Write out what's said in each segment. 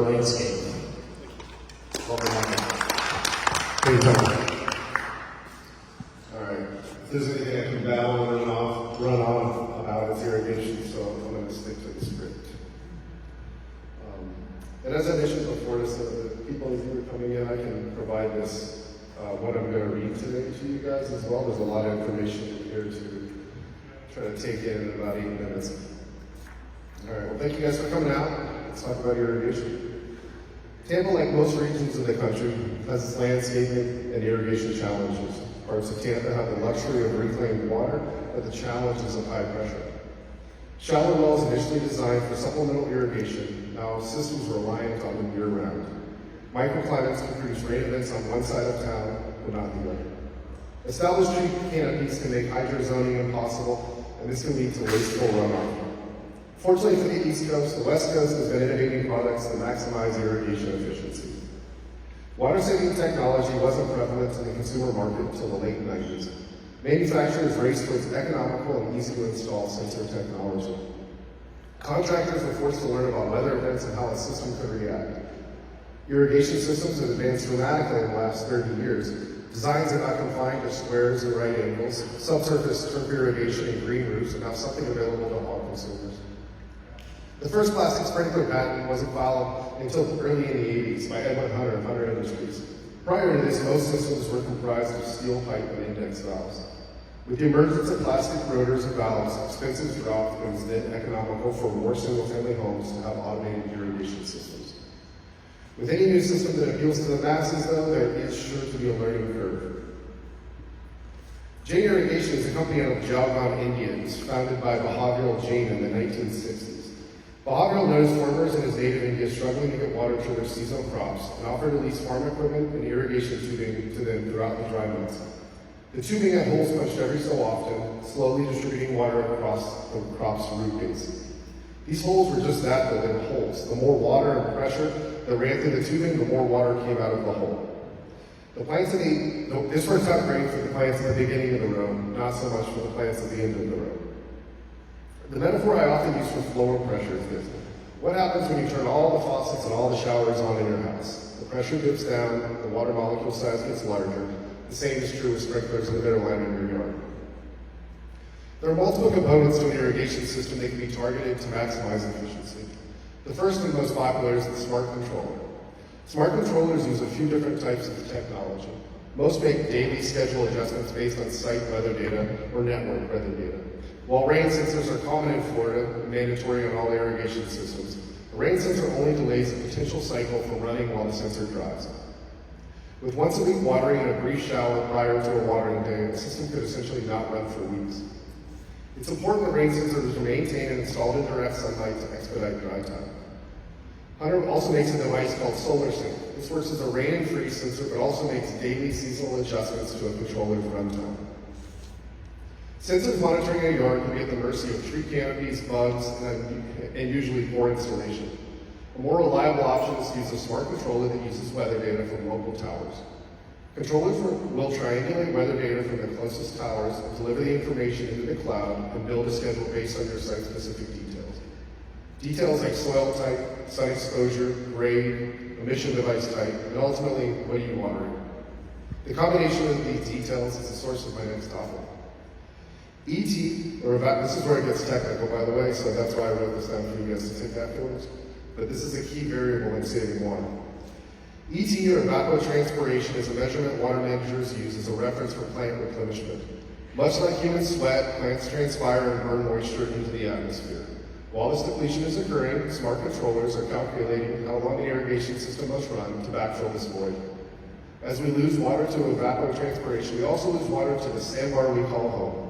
landscape. Welcome on. Hey, Tom. All right. If there's anything I can battle and run on about, it's irrigation, so I'm going to stick to the script. And as I mentioned before, so the people as you were coming in, I can provide this, what I'm going to read today to you guys as well. There's a lot of information here to try to take in about 8 minutes. All right, well, thank you guys for coming out. Let's talk about irrigation. Tampa, like most regions of the country, has its landscaping and irrigation challenges. Parts of Tampa have the luxury of reclaimed water, but the challenge is of high pressure. Shallow wells initially designed for supplemental irrigation, now systems reliant on them year-round. Microclimates can produce rain events on one side of town, but not the other. Established tree canopies can make hydrozoning impossible, and this can lead to wasteful runoff. Fortunately for the East Coast, the West Coast has been innovating products that maximize irrigation efficiency. Water-saving technology wasn't prevalent in the consumer market until the late 90s. Manufacturers raced towards economical and easy-to-install sensor technology. Contractors were forced to learn about weather events and how a system could react. Irrigation systems have advanced dramatically in the last 30 years. Designs are not confined to squares and right angles. Subsurface turf irrigation and green roofs are now something available to all consumers. The first plastic sprinkler patent wasn't filed until early in the 80s by Edwin Hunter of Hunter Industries. Prior to this, most systems were comprised of steel pipe and index valves. With the emergence of plastic rotors and valves, expenses dropped and it was then economical for more single-family homes to have automated irrigation systems. With any new system that appeals to the masses, though, there is sure to be a learning curve. Jain Irrigation is a company out of Jalgaon, India. It was founded by Bahadur Jain in the 1960s. Bahadur noticed farmers in his native India struggling to get water to their seasonal crops and offered to lease farm equipment and irrigation tubing to them throughout the dry months. The tubing had holes punched every so often, slowly distributing water across the crop's root base. These holes were just that, though, they were holes. The more water and pressure that ran through the tubing, the more water came out of the hole. This works out great for the plants at the beginning of the row, not so much for the plants at the end of the row. The metaphor I often use for flow and pressure is this. What happens when you turn all the faucets and all the showers on in your house? The pressure dips down, the water molecule size gets larger. The same is true with sprinklers in the middle line in your yard. There are multiple components to an irrigation system that can be targeted to maximize efficiency. The first and most popular is the smart controller. Smart controllers use a few different types of technology. Most make daily schedule adjustments based on site weather data or network weather data. While rain sensors are common in Florida and mandatory on all irrigation systems, a rain sensor only delays a potential cycle from running while the sensor dries. With once-a-week watering and a brief shower prior to a watering day, the system could essentially not run for weeks. It's important that rain sensors are maintained and installed in direct sunlight to expedite dry time. Hunter also makes a device called SolarSync. This works as a rain and freeze sensor, but also makes daily seasonal adjustments to a controller's runtime. Sensors monitoring a yard can be at the mercy of tree canopies, bugs, and usually poor installation. A more reliable option is to use a smart controller that uses weather data from local towers. Controllers will triangulate weather data from the closest towers and deliver the information into the cloud and build a schedule based on your site-specific details. Details like soil type, sun exposure, grade, emission device type, and ultimately, what are you watering? The combination of these details is the source of my next topic. this is where it gets technical, by the way, so that's why I wrote this down for you guys to take afterwards. But this is a key variable in saving water. ET, or evapotranspiration, is a measurement water managers use as a reference for plant replenishment. Much like human sweat, plants transpire and burn moisture into the atmosphere. While this depletion is occurring, smart controllers are calculating how long the irrigation system must run to backfill this void. As we lose water to evapotranspiration, we also lose water to the sandbar we call home.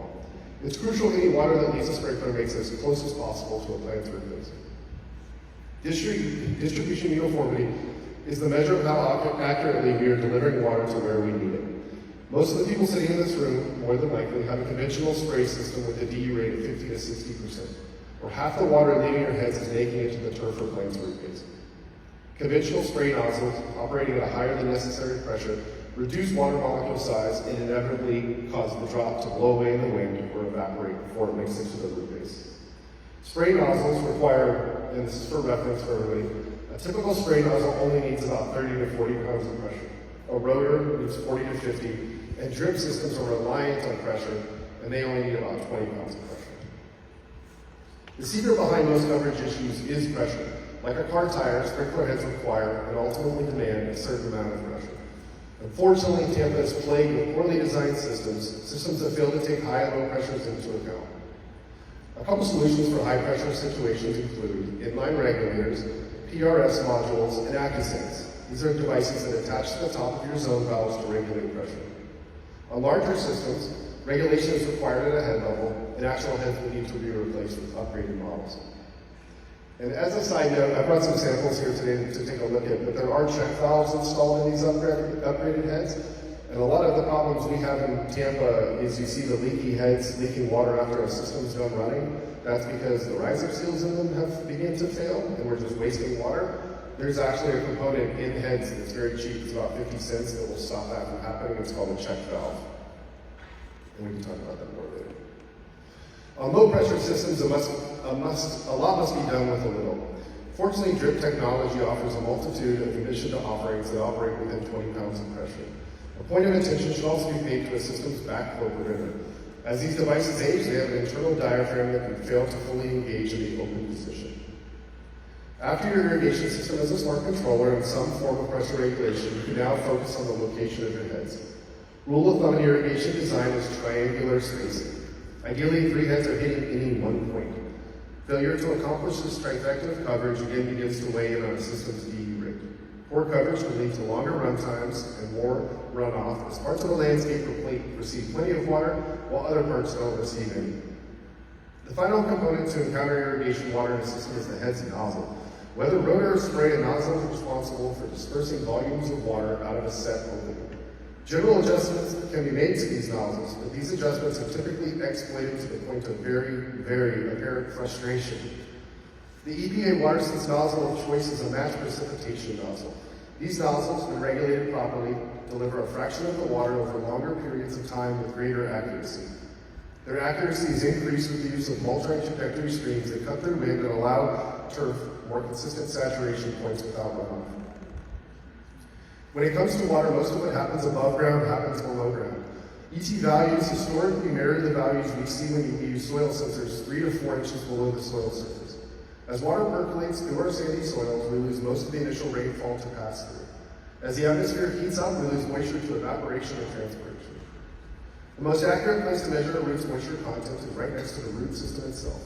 It's crucial any water that leaves a sprinkler makes it as close as possible to a plant's root base. Distribution uniformity is the measure of how accurately we are delivering water to where we need it. Most of the people sitting in this room, more than likely, have a conventional spray system with a DU rate of 50 to 60%, or half the water leaving your heads is making it to the turf or plant's root base. Conventional spray nozzles, operating at a higher than necessary pressure, reduce water molecule size and inevitably cause the drop to blow away in the wind or evaporate before it makes it to the root base. Spray nozzles require, and this is for reference for everybody, a typical spray nozzle only needs about 30 to 40 pounds of pressure. A rotor needs 40 to 50, and drip systems are reliant on pressure, and they only need about 20 pounds of pressure. The secret behind most coverage issues is pressure. Like a car tire, sprinkler heads require and ultimately demand a certain amount of pressure. Unfortunately, Tampa is plagued with poorly designed systems that fail to take high and low pressures into account. A couple solutions for high pressure situations include inline regulators, PRS modules, and AccuSense. These are devices that attach to the top of your zone valves to regulate pressure. On larger systems, regulation is required at a head level, and actual heads will need to be replaced with upgraded models. And as a side note, I brought some samples here today to take a look at, but there are check valves installed in these upgraded heads. And a lot of the problems we have in Tampa is you see the leaky heads leaking water after a system's done running. That's because the riser seals in them have begun to fail, and we're just wasting water. There's actually a component in heads that's very cheap, it's about 50 cents, that will stop that from happening. It's called a check valve. And we can talk about that more later. On low pressure systems, a lot must be done with a little. Fortunately, drip technology offers a multitude of emission offerings that operate within 20 pounds of pressure. A point of attention should also be paid to a system's backflow preventer. As these devices age, they have an internal diaphragm that can fail to fully engage in the open position. After your irrigation system has a smart controller and some form of pressure regulation, you can now focus on the location of your heads. Rule of thumb in irrigation design is triangular spacing. Ideally, 3 heads are hitting any one point. Failure to accomplish this trifecta of coverage again begins to weigh in on a system's DE rate. Poor coverage can lead to longer run times and more runoff as parts of the landscape receive plenty of water while other parts don't receive any. The final component to encounter irrigation water in a system is the head's nozzle. Whether rotor or spray, a nozzle is responsible for dispersing volumes of water out of a set opening. General adjustments can be made to these nozzles, but these adjustments are typically exploited to the point of very, very apparent frustration. The EPA WaterSense nozzle of choice is a match precipitation nozzle. These nozzles, when regulated properly, deliver a fraction of the water over longer periods of time with greater accuracy. Their accuracy is increased with the use of multi-trajectory streams that cut through wind and allow turf more consistent saturation points without runoff. When it comes to water, most of what happens above ground happens below ground. ET values historically mirror the values we see when you use soil sensors 3 to 4 inches below the soil surface. As water percolates through our sandy soils, we lose most of the initial rainfall to pass through. As the atmosphere heats up, we lose moisture to evaporation and transpiration. The most accurate place to measure a root's moisture content is right next to the root system itself.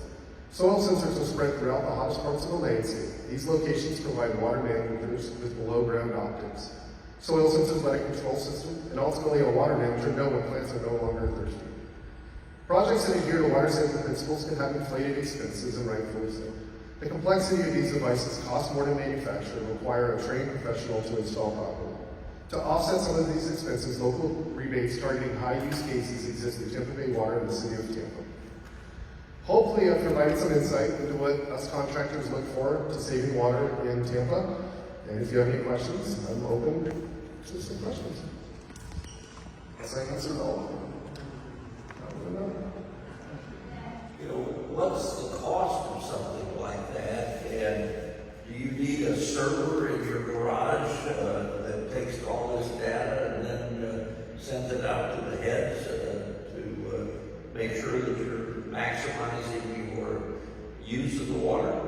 Soil sensors are spread throughout the hottest parts of the landscape. These locations provide water managers with below-ground optics. Soil sensors let a control system, and ultimately a water manager know when plants are no longer thirsty. Projects that adhere to water saving principles can have inflated expenses, and rightfully so. The complexity of these devices costs more to manufacture and require a trained professional to install properly. To offset some of these expenses, local rebates targeting high use cases exist in Tampa Bay Water in the city of Tampa. Hopefully I've provided some insight into what us contractors look for to saving water in Tampa. And if you have any questions, I'm open to some questions. Yes, I answered all of them. You know, what's the cost of something like that? And do you need a server in your garage that takes all this data and then sends it out to the heads to make sure that you're maximizing your use of the water?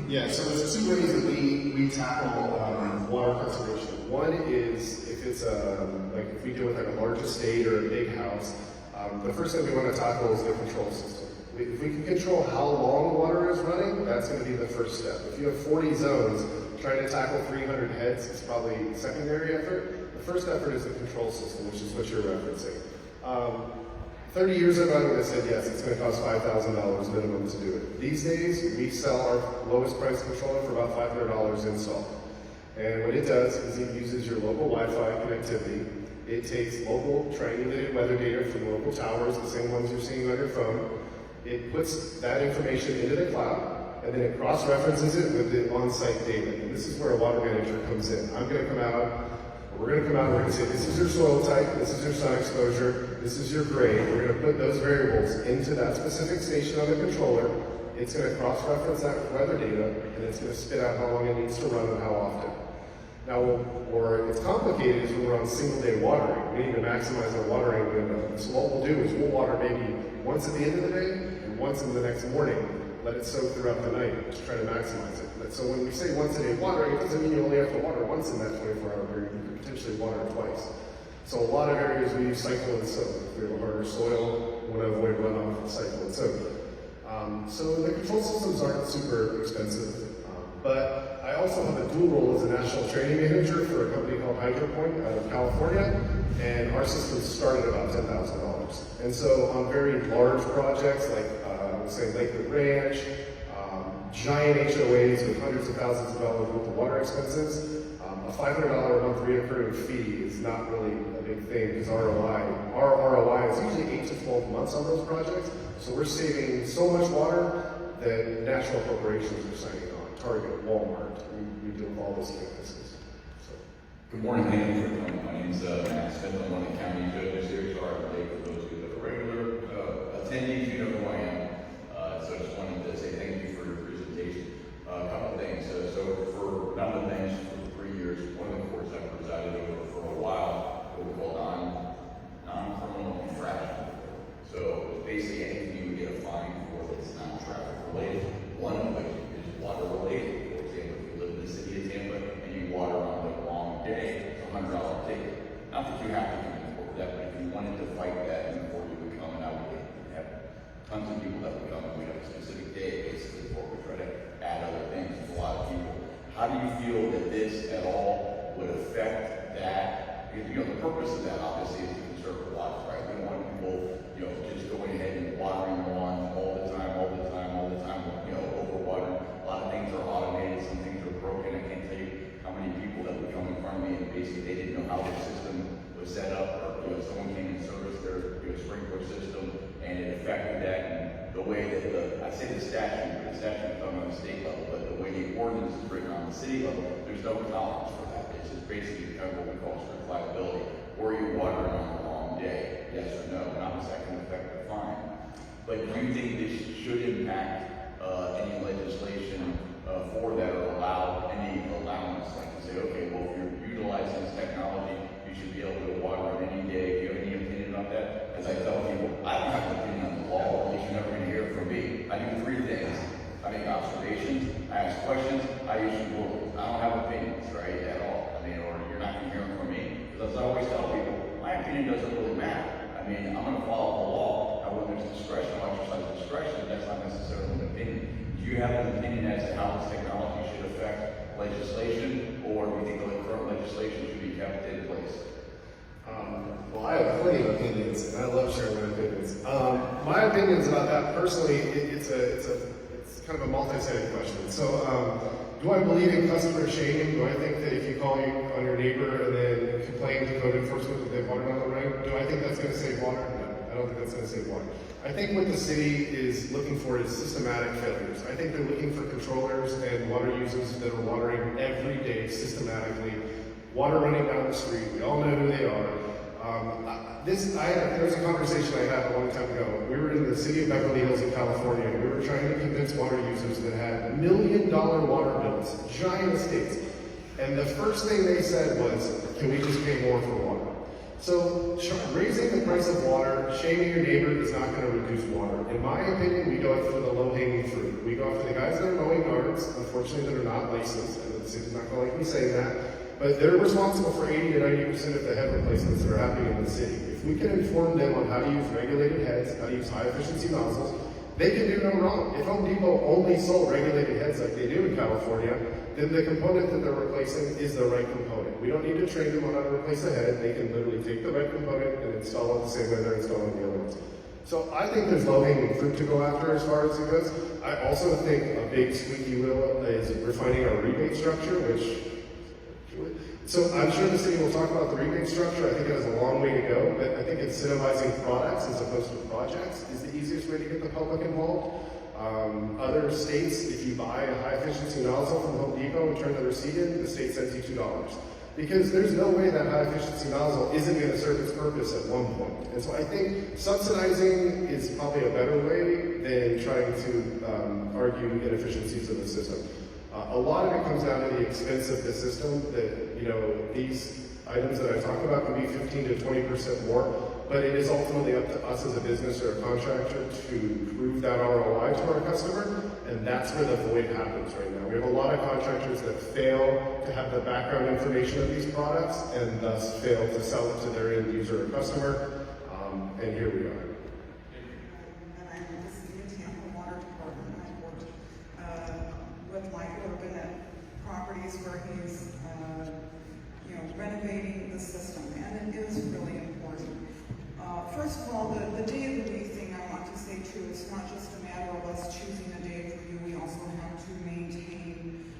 Yeah, so there's 2 ways that we tackle water conservation. One is if it's like if we deal with like a large estate or a big house, the first thing we want to tackle is the control system. If we can control how long water is running, that's going to be the first step. If you have 40 zones, trying to tackle 300 heads is probably secondary effort. The first effort is the control system, which is what you're referencing. 30 years ago, I would have said yes, it's going to cost $5,000 minimum to do it. These days, we sell our lowest price controller for about $500 install. And what it does is it uses your local Wi-Fi connectivity. It takes local triangulated weather data from local towers, the same ones you're seeing on your phone. It puts that information into the cloud, and then it cross-references it with the on-site data. And this is where a water manager comes in. I'm going to come out, we're going to say, this is your soil type, this is your sun exposure, this is your grade. We're going to put those variables into that specific station on the controller, it's going to cross-reference that with weather data, and it's going to spit out how long it needs to run and how often. Now, where it's complicated is when we're on single-day watering. We need to maximize our watering window. So what we'll do is we'll water maybe once at the end of the day and once in the next morning. Let it soak throughout the night to try to maximize it. But so when we say once a day watering, it doesn't mean you only have to water once in that 24-hour period. You can potentially water twice. So a lot of areas we use cycle and soak. If we have a harder soil, we want to avoid runoff and cycle and soak. So the control systems aren't super expensive. But I also have a dual role as a national training manager for a company called HydroPoint out of California, and our systems start at about $10,000. And so on very large projects like say Lakewood Ranch, giant HOAs with hundreds of thousands of dollars worth of water expenses, a $500 a month reoccurring fee is not really a big thing because our ROI is usually 8 to 12 months on those projects. So we're saving so much water that national corporations are signing on. Target, Walmart, we deal with all those campuses. So. Good morning, thank you for coming. My name's Matt Smith. I'm one of the county judges here. Sorry for late for those of you that are regular attendees. You know who I am. So I just wanted to say thank you for your presentation. A couple things. So for none of the things for 3 years, one of the courts I've presided over for a while, what we call non-criminal infraction. So basically anything you would get a fine for that's not traffic related. One of which is water related. For example, if you live in the city of Tampa and you water on the wrong day, it's a $100 ticket. Not that you have to come in for that, but if you wanted to fight that in court, you would come, and I would have tons of people that would come, and we have a specific day basically before we try to add other things. There's a lot of people. How do you feel that this at all would affect that? Because, the purpose of that obviously is to conserve the lives, right? We don't want people, just going ahead and watering lawns all the time, overwatering. A lot of things are automated, some things are broken. I can't tell you how many people that would come in front of me and basically they didn't know how their system was set up, or someone came and serviced their sprinkler system and it affected that. And the way that I say the statute, but the statute is done on the state level, but the way the ordinance is written on the city level, there's no tolerance for that. It's just basically kind of what we call strict liability. Or you're watering on the wrong day, yes or no, not as that can affect the fine. But do you think this should impact any legislation for that, or allow any allowance, like to say, okay, well, if you're utilizing this technology, you should be able to water on any day. Do you have any opinion about that? As I tell people, I don't have an opinion on the law, or at least you're never going to hear it from me. I do 3 things. I make observations, I ask questions, I issue rulings. I don't have opinions, right, at all. Or you're not going to hear them from me. Because as I always tell people, my opinion doesn't really matter. I'm going to follow the law. Now, when there's discretion, I'll exercise discretion. That's not necessarily an opinion. Do you have an opinion as to how this technology should affect legislation, or do you think the current legislation should be kept in place? Well, I have plenty of opinions, and I love sharing my opinions. My opinions about that personally, it's kind of a multi-sided question. So, do I believe in customer shaming? Do I think that if you call on your neighbor and then complain to code enforcement that they've watered on the right, do I think that's going to save water? No, I don't think that's going to save water. I think what the city is looking for is systematic failures. I think they're looking for controllers and water users that are watering every day systematically. Water running down the street, we all know who they are. There was a conversation I had a long time ago. We were in the city of Beverly Hills in California, and we were trying to convince water users that had $1 million water bills, giant estates. And the first thing they said was, can we just pay more for water? So raising the price of water, shaming your neighbor is not going to reduce water. In my opinion, we go after the low-hanging fruit. We go after the guys that are mowing yards, unfortunately that are not licensed, and the city's not going to like me saying that, but they're responsible for 80 to 90% of the head replacements that are happening in the city. If we can inform them on how to use regulated heads, how to use high-efficiency nozzles, they can do no wrong. If Home Depot only sold regulated heads like they do in California, then the component that they're replacing is the right component. We don't need to train them on how to replace a head. They can literally take the right component and install it the same way they're installing the other ones. So I think there's low-hanging fruit to go after as far as it goes. I also think a big squeaky wheel is refining our rebate structure, so I'm sure the city will talk about the rebate structure. I think it has a long way to go, but I think incentivizing products as opposed to projects is the easiest way to get the public involved. Other states, if you buy a high-efficiency nozzle from Home Depot and turn the receipt in, the state sends you $2. because there's no way that high efficiency nozzle isn't going to serve its purpose at one point. And so I think subsidizing is probably a better way than trying to argue inefficiencies of the system. A lot of it comes down to the expense of the system, that, you know, these items that I talk about can be 15 to 20% more, but it is ultimately up to us as a business or a contractor to prove that ROI to our customer, and that's where the void happens right now. We have a lot of contractors that fail to have the background information of these products and thus fail to sell it to their end user or customer, and here we are. And I'm with the City of Tampa Water Department. I've worked with Michael Urban at properties where he's, renovating the system, and it is really important. First of all, the day of the week thing, I want to say too, it's not just a matter of us choosing a day for you. We also have to maintain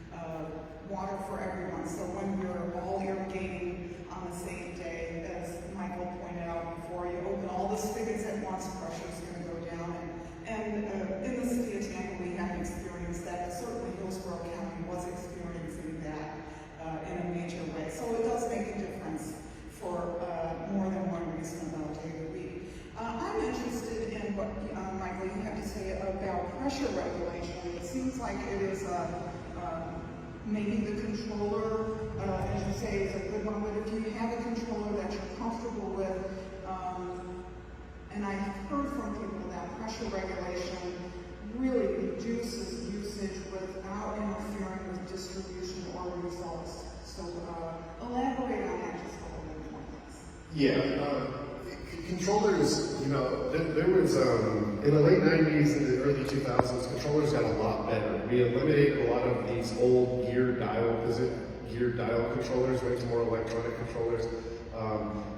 water for everyone. So when we're all irrigating on the same day, as Michael pointed out before, you open all the spigots at once, pressure is going to go down. And in the City of Tampa, we have experienced that. Certainly Hillsborough County was experiencing that in a major way. So it does make a difference for more than one reason about day of the week. I'm interested in what, Michael, you have to say about pressure regulation. It seems like it is maybe the controller, as you say, is a good one, but if you have a controller that you're comfortable with, and I've heard from people that pressure regulation really reduces usage without interfering with distribution or results. So elaborate on that just a little bit more, please. Yeah, controllers, there was, in the late 90s and the early 2000s, controllers got a lot better. We eliminated a lot of these old gear dial controllers, went to more electronic controllers.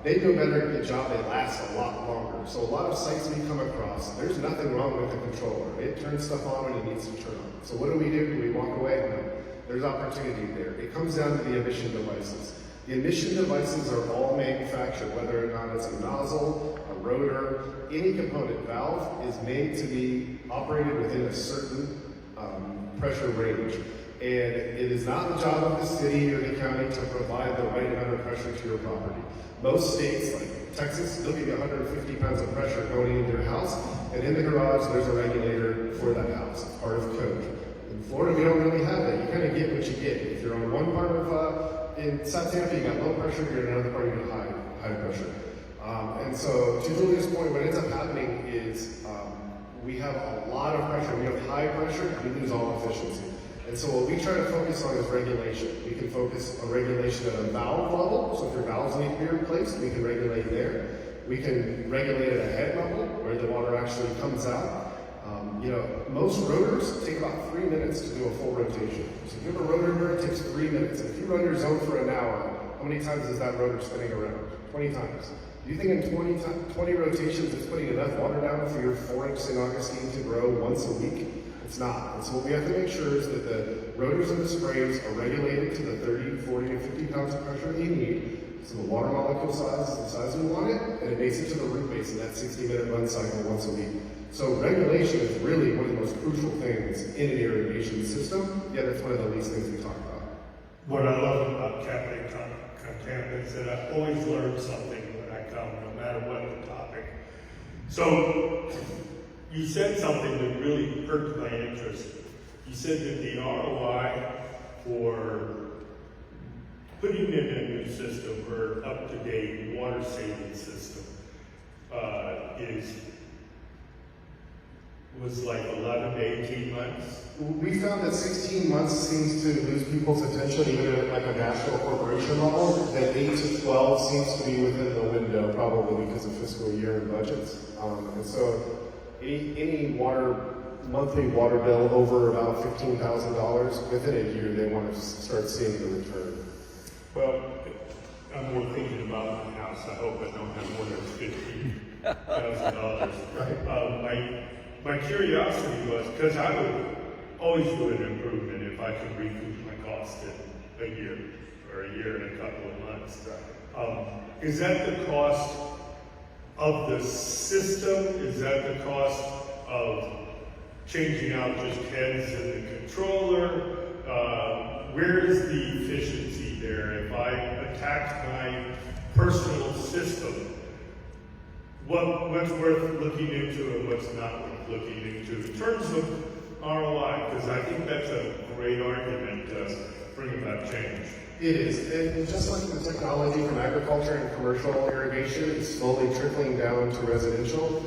They do a better job, they last a lot longer. So a lot of sites we come across, there's nothing wrong with the controller. It turns stuff on when it needs to turn on. So what do? Do we walk away? No. There's opportunity there. It comes down to the emission devices. The emission devices are all manufactured, whether or not it's a nozzle, a rotor, any component. Valve is made to be operated within a certain pressure range. And it is not the job of the city or the county to provide the right amount of pressure to your property. Most states, like Texas, they'll give you 150 pounds of pressure going into your house, and in the garage there's a regulator for that house. It's part of code. In Florida, we don't really have that. You kind of get what you get. If you're on one part of, in South Tampa, you got low pressure, you're in another part, you got high pressure. And so, to Julia's point, what ends up happening is we have a lot of pressure. We have high pressure, we lose all efficiency. And so what we try to focus on is regulation. We can focus on regulation at a valve level, so if your valves need to be replaced, we can regulate there. We can regulate at a head level, where the water actually comes out. Most rotors take about 3 minutes to do a full rotation. So if you have a rotor here, it takes 3 minutes. If you run your zone for an hour, how many times is that rotor spinning around? 20 times. Do you think in 20 rotations it's putting enough water down for your 4-inch St. Augustine to grow once a week? It's not. And so what we have to make sure is that the rotors and the sprays are regulated to the 30, 40, and 50 pounds of pressure that you need. So the water molecule size is the size we want it, and it makes it to the root base in that 60-minute run cycle once a week. So regulation is really one of the most crucial things in an irrigation system, yet it's one of the least things we talk about. What I love about Café Con Tampa is that I always learn something when I come, no matter what the topic. So, you said something that really perked my interest. You said that the ROI for putting in a new system or up-to-date water saving system was like 11 to 18 months. We found that 16 months seems to lose people's attention, even at like a national corporation level. That 8 to 12 seems to be within the window, probably because of fiscal year and budgets. And so any monthly water bill over about $15,000, within a year they want to start seeing the return. Well, I'm more thinking about my house. I hope I don't have more than $50,000. My curiosity was, because I would always do an improvement if I could recoup my cost in a year or a year and a couple of months. Is that the cost of the system? Is that the cost of changing out just heads in the controller? Where is the efficiency efficiency there if I attacked my personal system? What's worth looking into and what's not worth looking into in terms of ROI? Because I think that's a great argument to bring about change. It is, and just like the technology from agriculture and commercial irrigation is slowly trickling down to residential,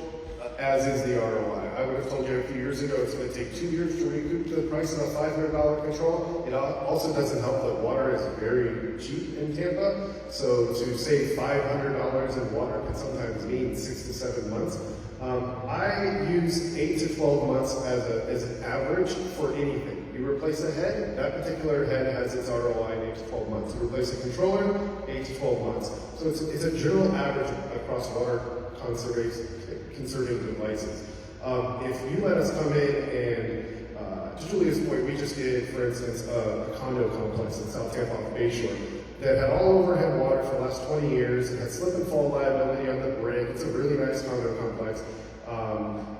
as is the ROI. I would have told you a few years ago it's going to take 2 years to recoup the price of a $500 control. It also doesn't help that water is very cheap in Tampa, so to save $500 in water can sometimes mean 6 to 7 months. I use 8 to 12 months as an average for anything. You replace a head, that particular head has its ROI in 8 to 12 months. You replace a controller, 8 to 12 months. So it's a general average across water conserving devices. If you let us come in and, to Julia's point, we just did, for instance, a condo complex in South Tampa off Bayshore that had all overhead water for the last 20 years. It had slip and fall liability on the brick. It's a really nice condo complex.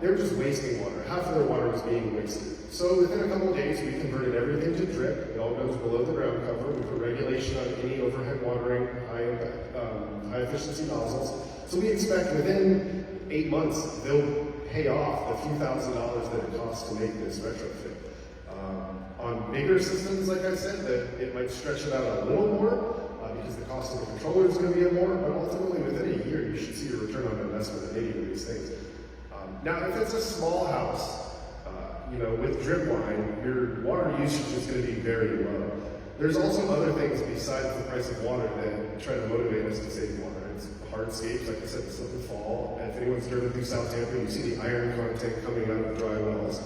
They were just wasting water. Half of their water was being wasted. So within a couple of days, we converted everything to drip. It all goes below the ground cover. We put regulation on any overhead watering, high efficiency nozzles. So we expect within 8 months, they'll pay off the few $1,000s that it costs to make this retrofit. On bigger systems, like I said, that it might stretch it out a little more because the cost of the controller is going to be more, but ultimately within a year, you should see a return on investment in any of these things. Now, if it's a small house, with drip line, your water usage is going to be very low. There's also other things besides the price of water that try to motivate us to save water. It's hardscapes, like I said, the slip and fall. And if anyone's driven through South Tampa, you see the iron content coming out of dry wells.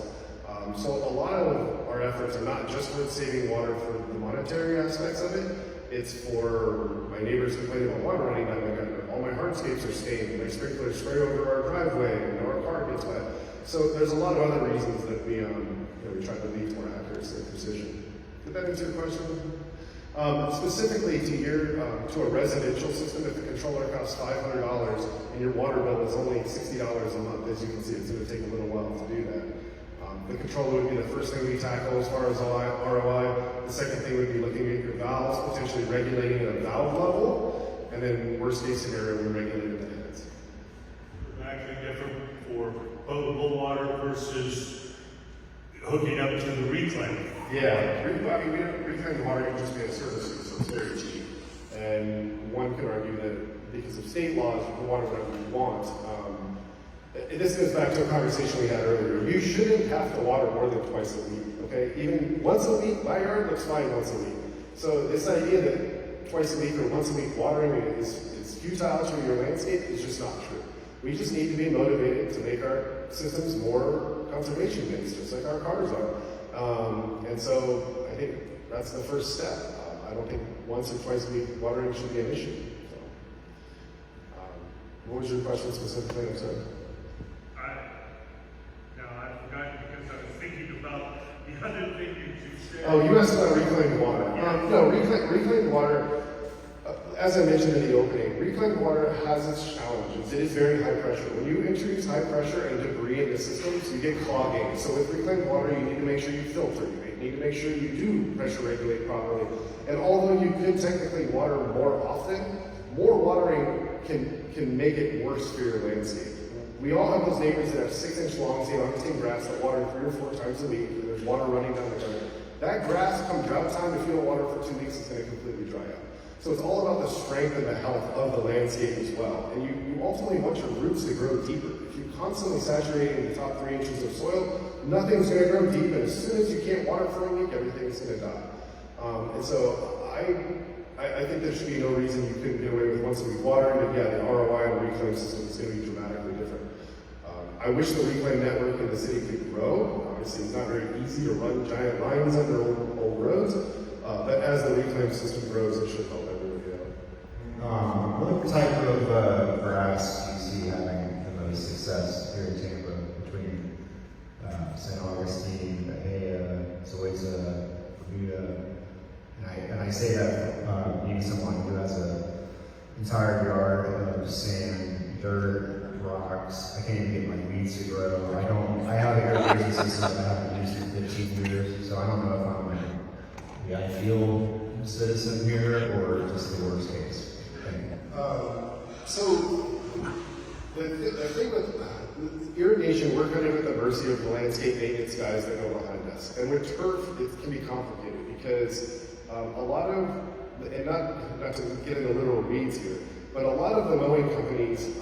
So a lot of our efforts are not just for saving water for the monetary aspects of it. It's for my neighbors complaining about water running down my gutter. All my hardscapes are stained. My sprinklers spray over our driveway, and our car gets wet. So there's a lot of other reasons that we try to lead more accuracy and precision. Did that answer your question? Specifically to a residential system, if the controller costs $500 and your water bill is only $60 a month, as you can see, it's going to take a little while to do that. The controller would be the first thing we tackle as far as ROI. The second thing would be looking at your valves, potentially regulating at a valve level, and then worst case scenario, we regulate the heads. Dramatically different for potable water versus hooking up to the reclaim. Yeah, reclaimed water can just be a service fee, so it's very cheap. And one could argue that because of state laws, you can water whatever you want. This goes back to a conversation we had earlier. You shouldn't have to water more than twice a week, okay? Even once a week, my yard looks fine once a week. So this idea that twice a week or once a week watering is futile to your landscape is just not true. We just need to be motivated to make our systems more conservation-based, just like our cars are. And so I think that's the first step. I don't think once or twice a week watering should be an issue. So, what was your question specifically? I'm sorry. I forgot because I was thinking about the other thing you just said. Oh, you asked about reclaimed water. No, reclaimed water, as I mentioned in the opening, reclaimed water has its challenges. It is very high pressure. When you introduce high pressure and debris into systems, you get clogging. So with reclaimed water, you need to make sure you filter. You need to make sure you do pressure regulate properly. And although you could technically water more often, more watering can make it worse for your landscape. We all have those neighbors that have 6-inch long St. Augustine grass that water 3 or 4 times a week, and there's water running down the gutter. That grass, come drought time, if you don't water for 2 weeks, it's going to completely dry up. So it's all about the strength and the health of the landscape as well. And you ultimately want your roots to grow deeper. If you constantly saturating the top 3 inches of soil, nothing's going to grow deep, and as soon as you can't water for a week, everything's going to die. And so I think there should be no reason you couldn't get away with once a week watering, but yeah, the ROI on the reclaim system is going to be dramatically different. I wish the reclaim network in the city could grow. Obviously, it's not very easy to run giant lines under old roads, but as the reclaim system grows, it should help everybody out. What type of grass do you see having the most success here in Tampa between St. Augustine, Bahia, Zoysia, Bermuda? And I say that being someone who has an entire yard of sand, dirt, rocks. I can't even get my weeds to grow. I have an irrigation system that I haven't used in 15 years, so I don't know if I'm the ideal citizen here, or just the worst case? So the thing with irrigation, we're kind of at the mercy of the landscape maintenance guys that go behind us. And with turf, it can be complicated because a lot of, and not to get into literal weeds here, but a lot of the mowing companies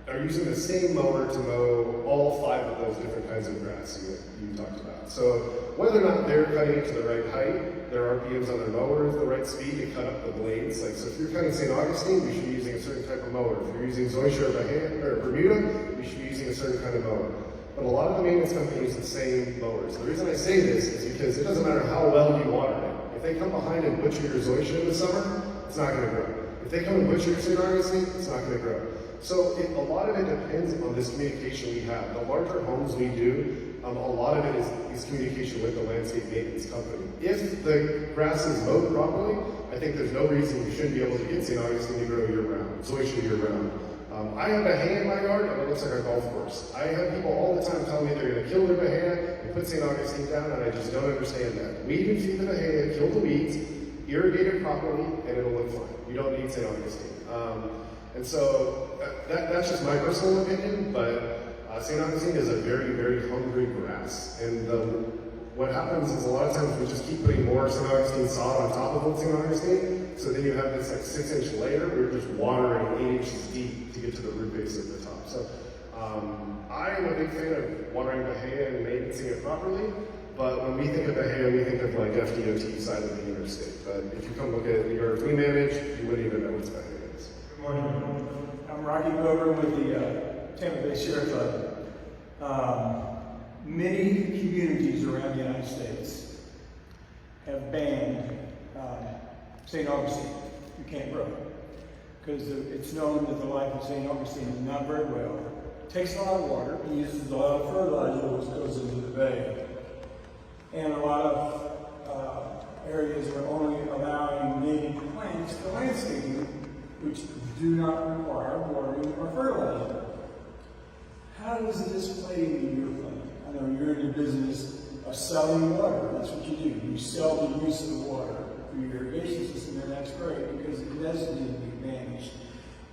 are using the same mower to mow all 5 of those different kinds of grass you talked about. So whether or not they're cutting it to the right height, their RPMs on their mower is the right speed to cut up the blades. Like, so if you're cutting St. Augustine, you should be using a certain type of mower. If you're using Zoysia or Bermuda, you should be using a certain kind of mower. But a lot of the maintenance companies use the same mowers. The reason I say this is because it doesn't matter how well you water it. If they come behind and butcher your Zoysia in the summer, it's not going to grow. If they come and butcher your St. Augustine, it's not going to grow. So a lot of it depends on this communication we have. The larger homes we do, a lot of it is communication with the landscape maintenance company. If the grass is mowed properly, I think there's no reason you shouldn't be able to get St. Augustine to grow year-round, Zoysia year-round. I have a hay in my yard, and it looks like a golf course. I have people all the time telling me they're going to kill their bahia and put St. Augustine down, and I just don't understand that. Weed and feed the bahia, kill the weeds, irrigate it properly, and it'll look fine. We don't need St. Augustine. And so that's just my personal opinion, but St. Augustine is a very, very hungry grass. And what happens is a lot of times we just keep putting more St. Augustine sod on top of Old St. Augustine, so then you have this like 6-inch layer where you're just watering 8 inches deep to get to the root base at the top. So I am a big fan of watering bahia and maintaining it properly, but when we think of bahia, we think of like FDOT side of the interstate. But if you come look at the yards we manage, you wouldn't even know what bahia is. Good morning. I'm Rocky Wilbur with the Tampa Bay Sheriff's Office. Many communities around the United States have banned St. Augustine. You can't grow because it's known that the life of St. Augustine is not very well. It takes a lot of water. It uses a lot of fertilizer which goes into the bay. And a lot of areas are only allowing native plants for landscaping, which do not require watering or fertilizer. How does this play into your plan? I know you're in the business of selling water. That's what you do. You sell the use of the water for your irrigation system, and that's great because it does need to be managed.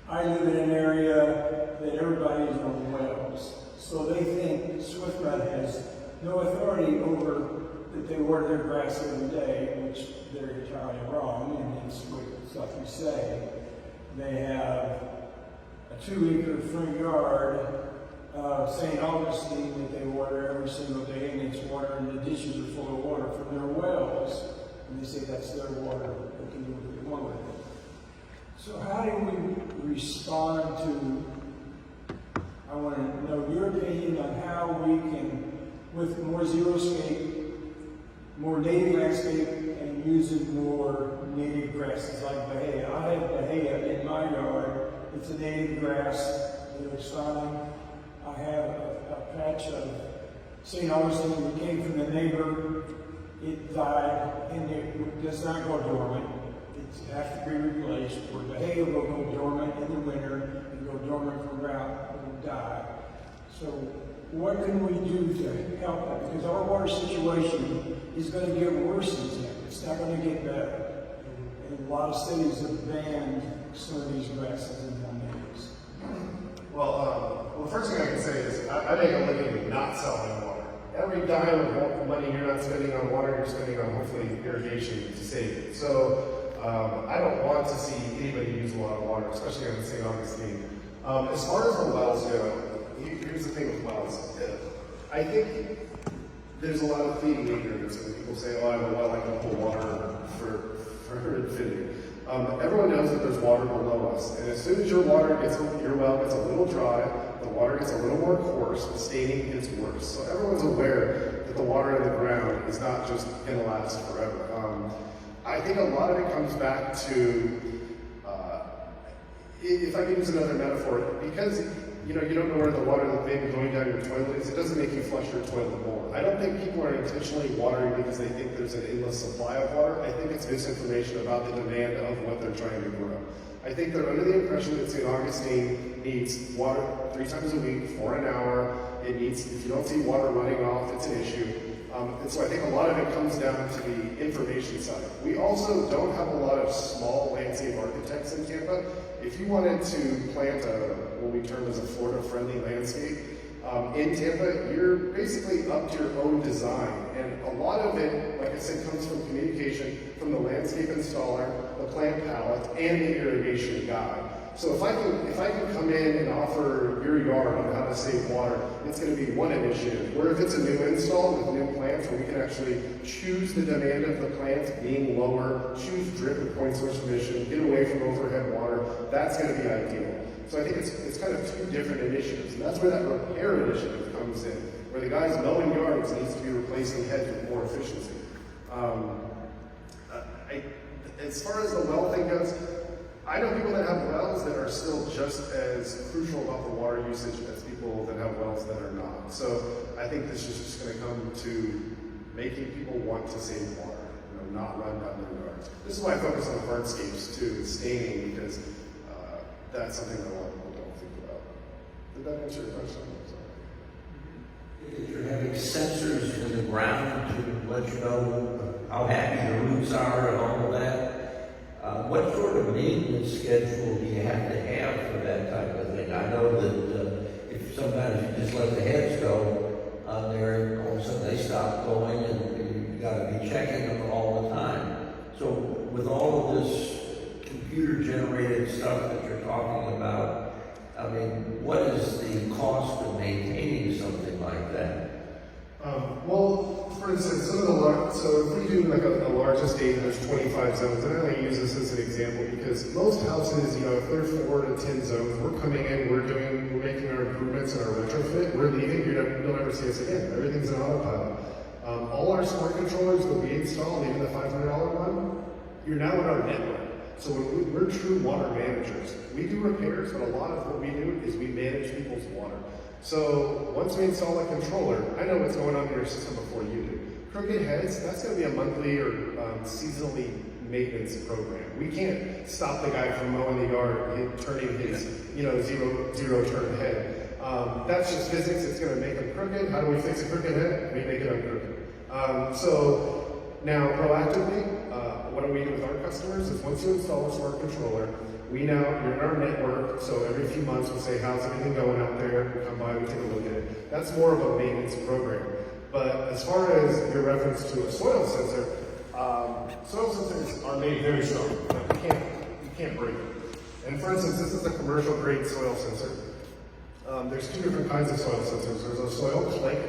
I live in an area that everybody is on wells, so they think SwiftMud has no authority over that they water their grass every day, which they're entirely wrong, and it's what stuff you say. They have a 2-acre front yard of St. Augustine that they water every single day, and it's water, and the dishes are full of water from their wells, and they say that's their water, they can do what they want with it. So how do we respond to, I want to know your opinion on how we can, with more xeriscape, more native landscape, and using more native grasses like bahia. I have bahia in my yard. It's a native grass. It's fine. I have a patch of St. Augustine that came from the neighbor. It died, and it does not go dormant. It has to be replaced. Where bahia will go dormant in the winter and go dormant for drought and die. So what can we do to help that? Because our water situation is going to get worse in Tampa. It's not going to get better. And a lot of cities have banned some of these grasses in their neighborhoods. Well, the first thing I can say is I make a living not selling water. Every dime of money you're not spending on water, you're spending on hopefully irrigation to save it. So I don't want to see anybody use a lot of water, especially on St. Augustine. As far as the wells go, here's the thing with wells. I think there's a lot of feeding ignorance when people say, oh, I have a well, I can pull water for infinity. Everyone knows that there's water below us, and as soon as your well gets a little dry, the water gets a little more coarse, the staining gets worse. So everyone's aware that the water in the ground is not just going to last forever. I think a lot of it comes back to, if I can use another metaphor, because you don't know where the water that may be going down your toilet is, it doesn't make you flush your toilet more. I don't think people are intentionally watering because they think there's an endless supply of water. I think it's misinformation about the demand of what they're trying to grow. I think they're under the impression that St. Augustine needs water 3 times a week for an hour. It needs, if you don't see water running off, it's an issue. And so I think a lot of it comes down to the information side. We also don't have a lot of small landscape architects in Tampa. If you wanted to plant what we term as a Florida-friendly landscape in Tampa, you're basically up to your own design. And a lot of it, like I said, comes from communication from the landscape installer, the plant palette, and the irrigation guy. So if I can come in and offer your yard on how to save water, it's going to be one initiative. Where if it's a new install with new plants, where we can actually choose the demand of the plant being lower, choose drip and point source emission, get away from overhead water, that's going to be ideal. So I think it's kind of two different initiatives, and that's where that repair initiative comes in, where the guys mowing yards needs to be replacing heads with more efficiency. As far as the well thing goes, I know people that have wells that are still just as crucial about the water usage as people that have wells that are not. So I think this is just going to come to making people want to save water, not run down their yards. This is why I focus on hardscapes too, staining, because that's something that a lot of people don't think about. Did that answer your question? If you're having sensors in the ground to let you know how happy the roots are and all of that, what sort of maintenance schedule do you have to have for that type of thing? I know that if sometimes you just let the heads go on there, and all of a sudden they stop going, and you got to be checking them all the time. So with all of this computer-generated stuff that you're talking about, I mean, what is the cost of maintaining something like that? Well, for instance, some of the so if we do like a large estate and there's 25 zones, and I only use this as an example because most houses, if they're 4 to 10 zones, we're coming in, we're making our improvements and our retrofit, we're leaving, you'll never see us again. Everything's in autopilot. All our smart controllers that we installed, even the $500 one, you're now in our network. So we're true water managers. We do repairs, but a lot of what we do is we manage people's water. So once we install a controller, I know what's going on in your system before you do. Crooked heads, that's going to be a monthly or seasonally maintenance program. We can't stop the guy from mowing the yard, turning his zero turn head. That's just physics. It's going to make him crooked. How do we fix a crooked head? We make it uncrooked. So now proactively, what do we do with our customers is once you install a smart controller, you're in our network, so every few months we'll say, how's everything going out there? We come by, we take a look at it. That's more of a maintenance program. But as far as your reference to a soil sensor, soil sensors are made very strong. You can't break them. And for instance, this is a commercial grade soil sensor. There's two different kinds of soil sensors. There's a soil click,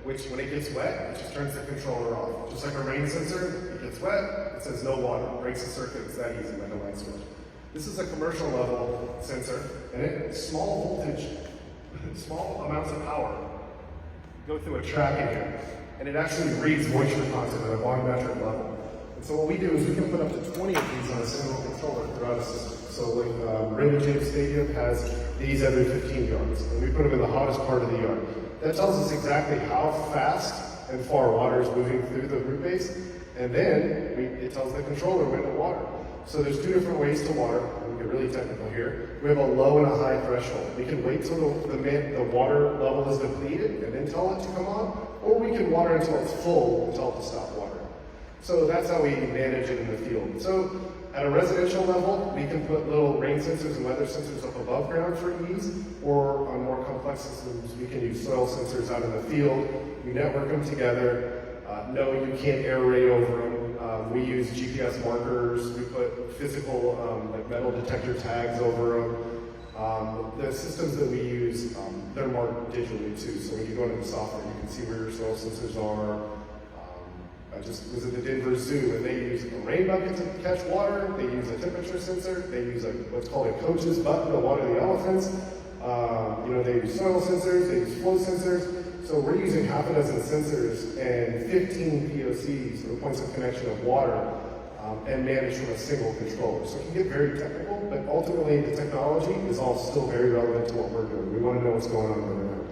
which when it gets wet, it just turns the controller off. Just like a rain sensor, it gets wet, it says no water, breaks the circuit, it's that easy, like a light switch. This is a commercial level sensor, and it's small voltage, small amounts of power go through a track in here, and it actually reads moisture content at a volumetric level. And so what we do is we can put up to 20 of these on a single controller throughout a system. So like Raymond James Stadium has these every 15 yards, and we put them in the hottest part of the yard. That tells us exactly how fast and far water is moving through the root base, and then it tells the controller when to water. So there's two different ways to water. We get really technical here. We have a low and a high threshold. We can wait till the water level is depleted and then tell it to come on, or we can water until it's full and tell it to stop watering. So that's how we manage it in the field. So at a residential level, we can put little rain sensors and weather sensors up above ground for ease, or on more complex systems, we can use soil sensors out in the field. We network them together. No, you can't aerate over them. We use GPS markers. We put physical like metal detector tags over them. The systems that we use, they're marked digitally too. So when you go into the software, you can see where your soil sensors are. I just was at the Denver Zoo, and they use a rain bucket to catch water. They use a temperature sensor. They use what's called a coach's button to water the elephants. They use soil sensors. They use flow sensors. So we're using half a dozen sensors and 15 POCs, or points of connection of water, and managed from a single controller. So it can get very technical, but ultimately the technology is all still very relevant to what we're doing. We want to know what's going on around.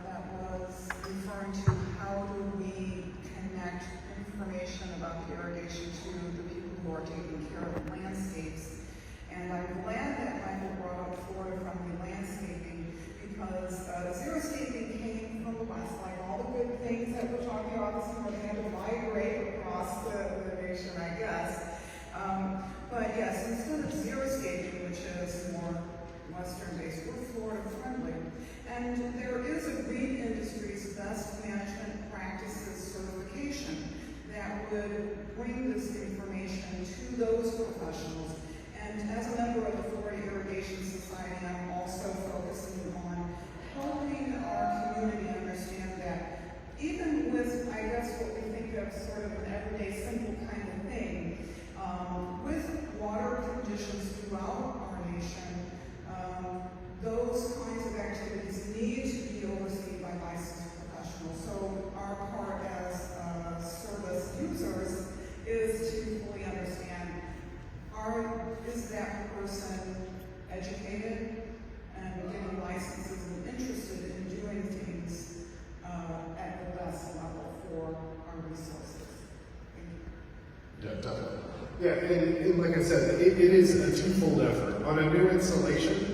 That was referring to how do we connect information about the irrigation to the people who are taking care of the landscapes. And I'm glad that Michael brought up Florida-friendly landscaping, because xeriscaping came from the West, like all the good things that the Pawtucket office, and they had to migrate across the nation, I guess. But yes, instead of xeriscaping, which is more Western-based, we're Florida-friendly. And there is a green industry's best management practices certification that would bring this information to those professionals. And as a member of the Florida Irrigation Society, I'm also focusing on helping our community understand that even with, I guess, what we think of sort of an everyday simple kind of thing, with water conditions throughout our nation, those kinds of activities need to be overseen by licensed professionals. So our part as service users is to fully understand, is that person educated and getting licenses and interested in doing things at the best level for our resources. Thank you. Yeah, definitely. Yeah, and like I said, it is a twofold effort. On a new installation,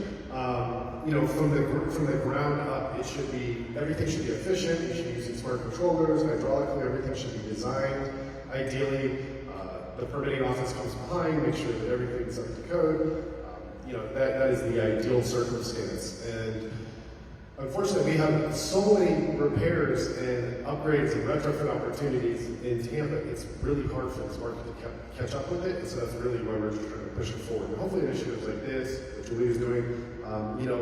from the ground up, everything should be efficient. You should be using smart controllers, hydraulically, everything should be designed. Ideally, the permitting office comes behind, make sure that everything's up to code. That is the ideal circumstance. And unfortunately, we have so many repairs and upgrades and retrofit opportunities in Tampa. It's really hard for this market to catch up with it. And so that's really why we're just trying to push it forward. And hopefully initiatives like this, that Julie is doing,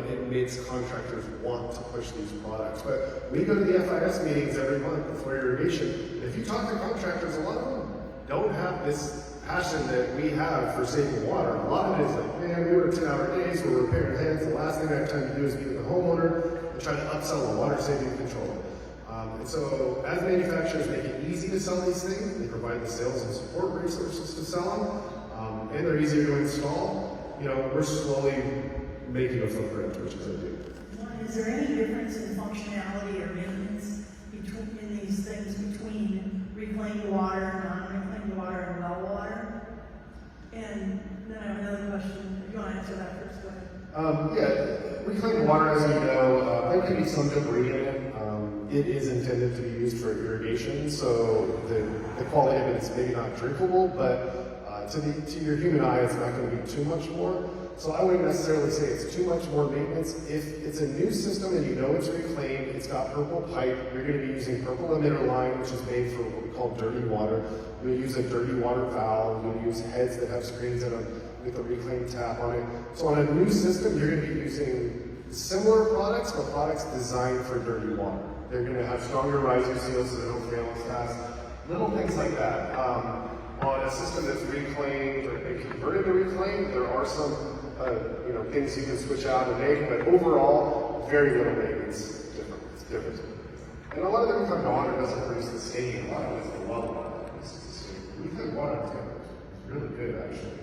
it makes contractors want to push these products. But we go to the FIS meetings every month for irrigation. And if you talk to contractors, a lot of them don't have this passion that we have for saving water. A lot of it is like, man, we work 10-hour days, we're repairing heads. The last thing I have time to do is meet with the homeowner and try to upsell a water saving controller. And so as manufacturers make it easy to sell these things, they provide the sales and support resources to sell them, and they're easier to install, we're slowly making a footprint, which is ideal. Is there any difference in functionality or maintenance in these things between reclaimed water, non-reclaimed water, and well water? And then I have another question. If you want to answer that first, go ahead. Reclaimed water, as you know, there can be some debris in it. It is intended to be used for irrigation, so the quality of it is maybe not drinkable, but to your human eye, it's not going to be too much more. So I wouldn't necessarily say it's too much more maintenance. If it's a new system and you know it's reclaimed, it's got purple pipe, you're going to be using purple emitter line, which is made for what we call dirty water. You'll use a dirty water valve. You'll use heads that have screens in them with a reclaimed tap on it. So on a new system, you're going to be using similar products, but products designed for dirty water. They're going to have stronger riser seals so they don't fail as fast. Little things like that. On a system that's reclaimed or been converted to reclaimed, there are some things you can switch out and make, but overall, very little maintenance difference. And a lot of the reclaimed water doesn't produce the stain. A lot of it is the well water that produces the stain. Reclaimed water is really good, actually.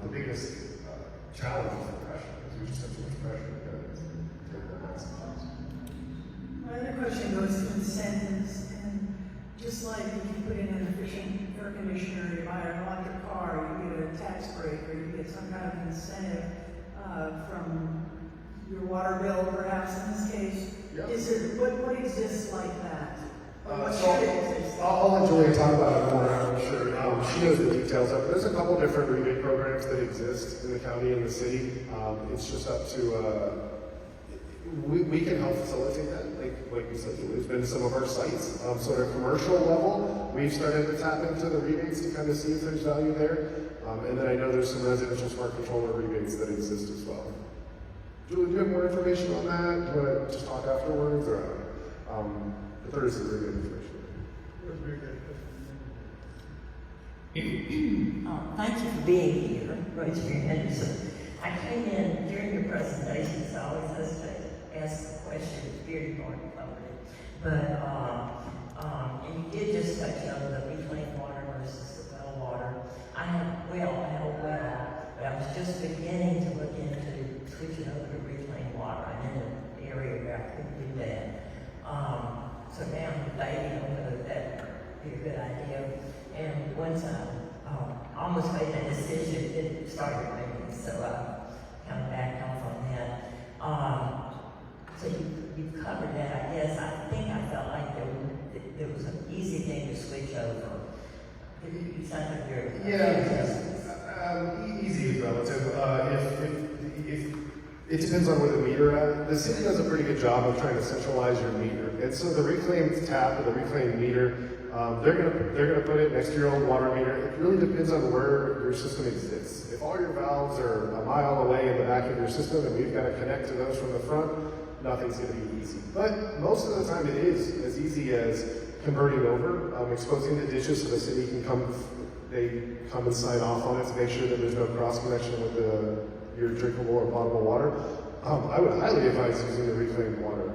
The biggest challenge is the pressure, because we just have too much pressure to take that back sometimes. My other question goes to incentives, and just like if you put in an efficient air conditioner, you buy an electric car, you get a tax break, or you get some kind of incentive from your water bill, perhaps in this case. Yeah. Is there what exists like that? Or what So should exist? I'll let Julia talk about it more, I'm sure. She knows the details of it. There's a couple different rebate programs that exist in the county and the city. It's just up to, we can help facilitate that. Like we said, Julie's been to some of our sites. So at a commercial level, we've started to tap into the rebates to kind of see if there's value there. And then I know there's some residential smart controller rebates that exist as well. Julie, do you have more information on that? Do you want to just talk afterwards? Or, but there is some really good information. Thank you for being here, Rosemary Henderson. I came in during your presentation, so I always hesitate to ask the question. It's very hard to cover it. But, and you did just touch on the reclaimed water versus the well water. I have a well, but I was just beginning to look into switching over to reclaimed water. I'm in an area where I could do that. So now I'm debating on whether that would be a good idea. And once I almost made that decision, it started raining, so I kind of backed off on that. So you've covered that, I guess. I think I felt like it was an easy thing to switch over. You sound like you're. Easy is relative. If it depends on where the meter at. The city does a pretty good job of trying to centralize your meter, and so the reclaimed tap or the reclaimed meter, they're gonna put it next to your own water meter. It really depends on where your system exists. If all your valves are a mile away in the back of your system, and we've got to connect to those from the front, nothing's gonna be easy. But most of the time, it is as easy as converting over, exposing the ditches so the city can come and sign off on it to make sure that there's no cross connection with your drinkable or potable water. I would highly advise using the reclaimed water.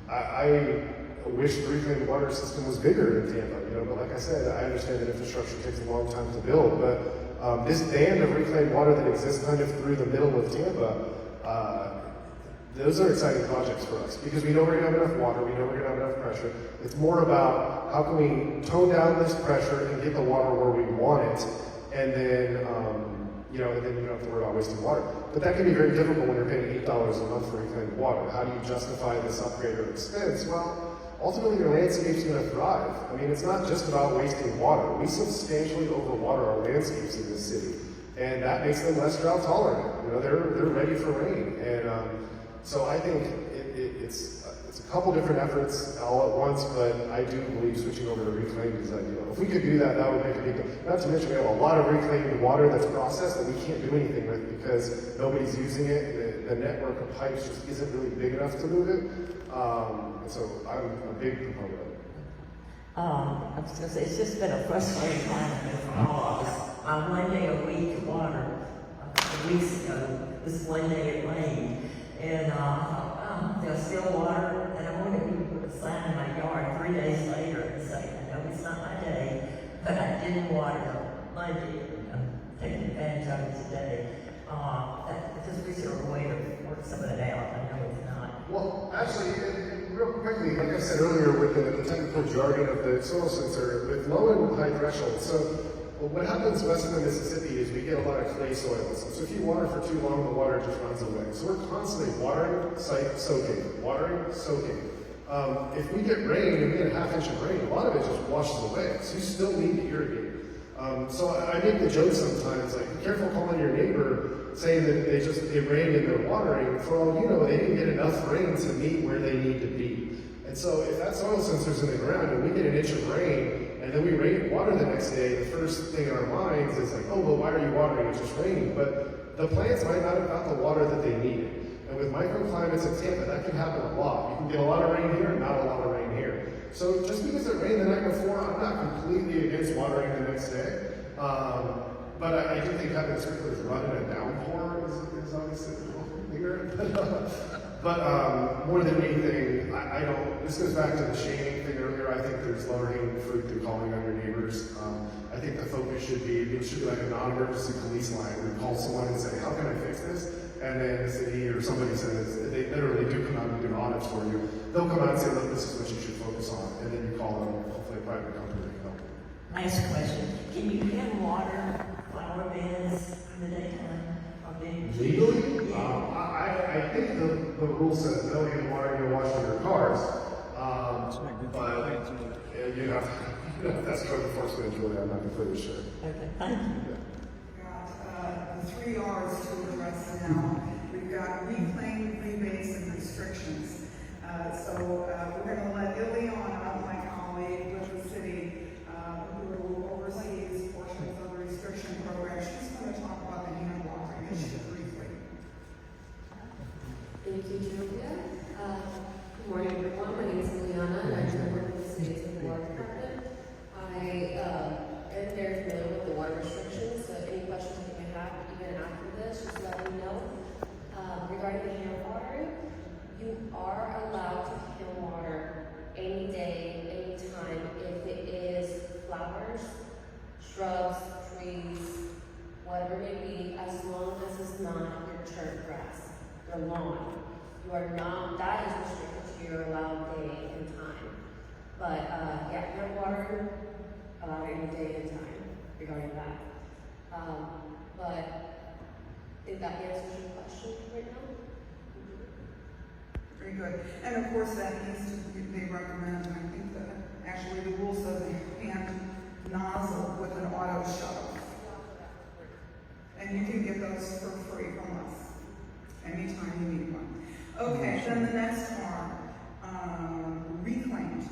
I wish the reclaimed water system was bigger in Tampa, but like I said, I understand that infrastructure takes a long time to build, but this band of reclaimed water that exists kind of through the middle of Tampa, those are exciting projects for us because we know we're going to have enough water, we know we're going to have enough pressure. It's more about how can we tone down this pressure and get the water where we want it, and then you don't have to worry about wasting water. But that can be very difficult when you're paying $8 a month for reclaimed water. How do you justify this upgrade or expense? Well, ultimately your landscape's going to thrive. I mean, it's not just about wasting water. We substantially overwater our landscapes in this city, and that makes them less drought tolerant. They're ready for rain, and so I think it's a couple different efforts all at once, but I do believe switching over to reclaimed is ideal. If we could do that, that would make a big difference. Not to mention we have a lot of reclaimed water that's processed that we can't do anything with because nobody's using it. The network of pipes just isn't really big enough to move it. And so I'm a big proponent of it. I was going to say, it's just been a frustrating time for all of us. One day a week of water, a couple weeks ago, was one day it rained. And I thought, there's still water, and I wanted people to put a sign in my yard 3 days later and say, I know it's not my day, but I didn't water Monday, and I'm taking advantage of it today. Just wish there were a way to work some of that out. I know it's not. Well, actually, real quickly, like I said earlier, with the technical jargon of the soil sensor, with low and high thresholds. So what happens west of the Mississippi is we get a lot of clay soils. So if you water for too long, the water just runs away. So we're constantly watering, soaking, watering, soaking. If we get rain and we get a half inch of rain, a lot of it just washes away. So you still need to irrigate. So I make the joke sometimes, like, be careful calling your neighbor saying that it rained and they're watering. For all you know, they didn't get enough rain to meet where they need to be. And so if that soil sensor's in the ground and we get an inch of rain and then we water the next day, the first thing in our minds is like, oh, well, why are you watering? It's just raining. But the plants might not have got the water that they needed. And with microclimates in Tampa, that can happen a lot. You can get a lot of rain here and not a lot of rain here. So just because it rained the night before, I'm not completely against watering the next day. But I do think having sprinklers run in a downpour is obviously a little bigger. But more than anything, this goes back to the shaming thing earlier. I think there's lower hanging fruit through calling on your neighbors. I think the focus should be like a non-emergency police line. We call someone and say, how can I fix this? And then the city or somebody says, they literally do come out and do audits for you. They'll come out and say, look, this is what you should focus on. And then you call them, hopefully a private company to help. Last question. Can you hand water flower beds in the daytime? Legally? Yeah. I think the rule says no hand water, you're washing your cars. But you have that's code enforcement, Julie. I'm not completely sure. Okay, thank you. Got the 3 R's to address now. We've got reclaim, rebates, and restrictions. So we're going to let Ileana, my colleague with the city, who oversees portions of the restriction program, she's going to talk about the hand washing issue briefly. Thank you, Julia. Good morning, everyone. My name is Ileana, and I work with the State's Water Department. I am very familiar with the water restrictions, so any questions that you may have, even after this, just let me know. Regarding the hand watering, you are allowed to hand water any day, any time, if it is flowers, shrubs, trees, whatever it may be, as long as it's not your turf grass, your lawn. You are not, that is restricted to your allowed day and time. But hand watering any day and time regarding that. But if that answers your question right now? Very good. And of course, that needs to be, they recommend, and I think that Actually, the rule says a hand nozzle with an auto shut-off. And you can get those for free from us anytime you need one. Okay, then the next farm, reclaimed.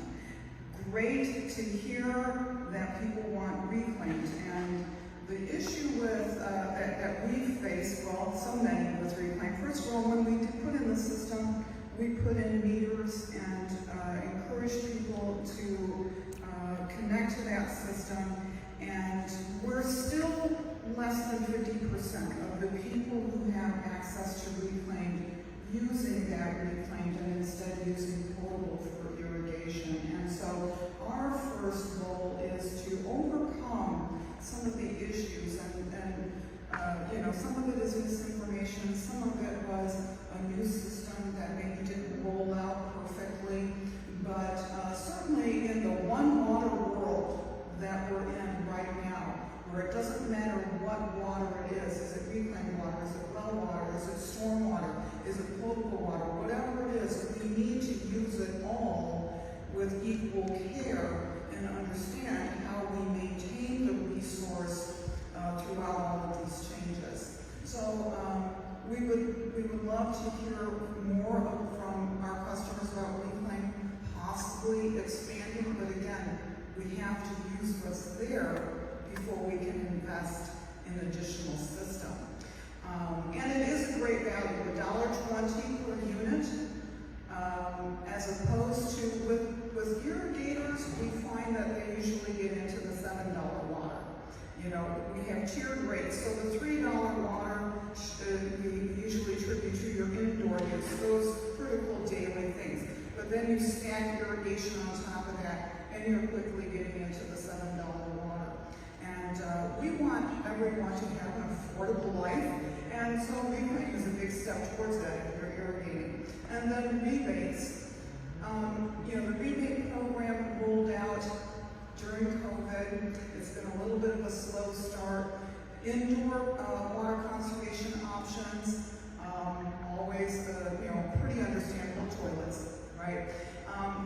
Great to hear that people want reclaimed, and the issue with that we face, well, so many with reclaim. First of all, when we put in the system, we put in meters and encourage people to connect to that system, and we're still less than 50% of the people who have access to reclaimed using that reclaimed and instead using potable for irrigation. And so our first goal is to overcome some of the issues, and some of it is misinformation, some of it was a new system that maybe didn't roll out perfectly, but certainly in the one water world that we're in right now, where it doesn't matter what water it is it reclaimed water, is it well water, is it storm water, is it potable water, whatever it is, we need to use it all with equal care and understand how we maintain the resource throughout all of these changes. So we would love to hear more from our customers about reclaim, possibly expanding, but again, we have to use what's there before we can invest in additional system. And it is a great value, $1.20 per unit, as opposed to with irrigators, we find that they usually get into the $7 water. We have tiered rates, so the $3 water we usually attribute to your indoor use, those critical daily things. But then you stack irrigation on top of that, and you're quickly getting into the $7 water. And we want everyone to have an affordable life, and so reclaim is a big step towards that if you're irrigating. And then rebates. The rebate program rolled out during COVID. It's been a little bit of a slow start. Indoor water conservation options, always pretty understandable toilets, right?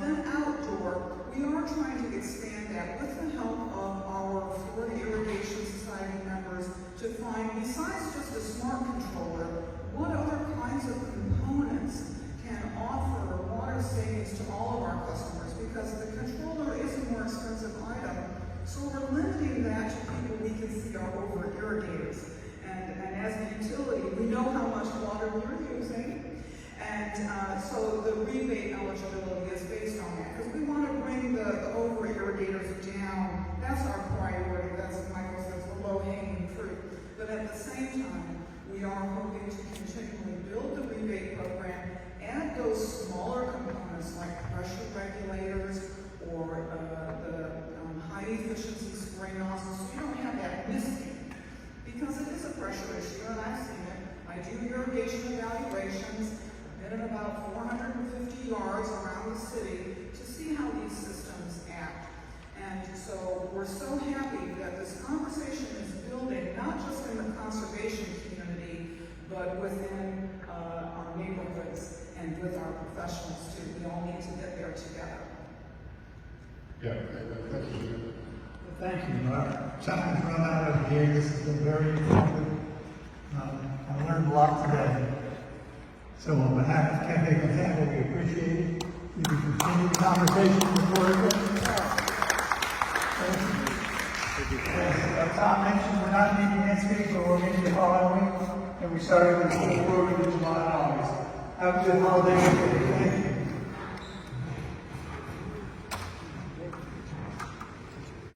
Then outdoor, we are trying to expand that with the help of our Florida Irrigation Society members to find, besides just a smart controller, what other kinds of components can offer water savings to all of our customers, because the controller is a more expensive item, so we're limiting that to people we can see are over irrigators. And as a utility, we know how much water we're using, and so the rebate eligibility is based on that, because we want to bring the over irrigators down. That's our priority. That's, Michael says, the low-hanging fruit. But at the same time, we are hoping to continually build the rebate program, add those smaller components like pressure regulators or the high-efficiency spray nozzles, so you don't have that misting, because it is a pressure issue, and I've seen it. I do irrigation evaluations. I've been in about 450 yards around the city to see how these systems act. And so we're so happy that this conversation is building, not just in the conservation community, but within our neighborhoods and with our professionals too. We all need to get there together. Yeah, thank you. Thank you. Time's run out here. This has been very informative. I learned a lot today. So on behalf of Café Con Tampa, we appreciate it. You can continue the conversation before it goes. As Tom mentioned, we're not meeting next week, but we're meeting the following week, and we started the full program in July and August. Have a good holiday. Thank you.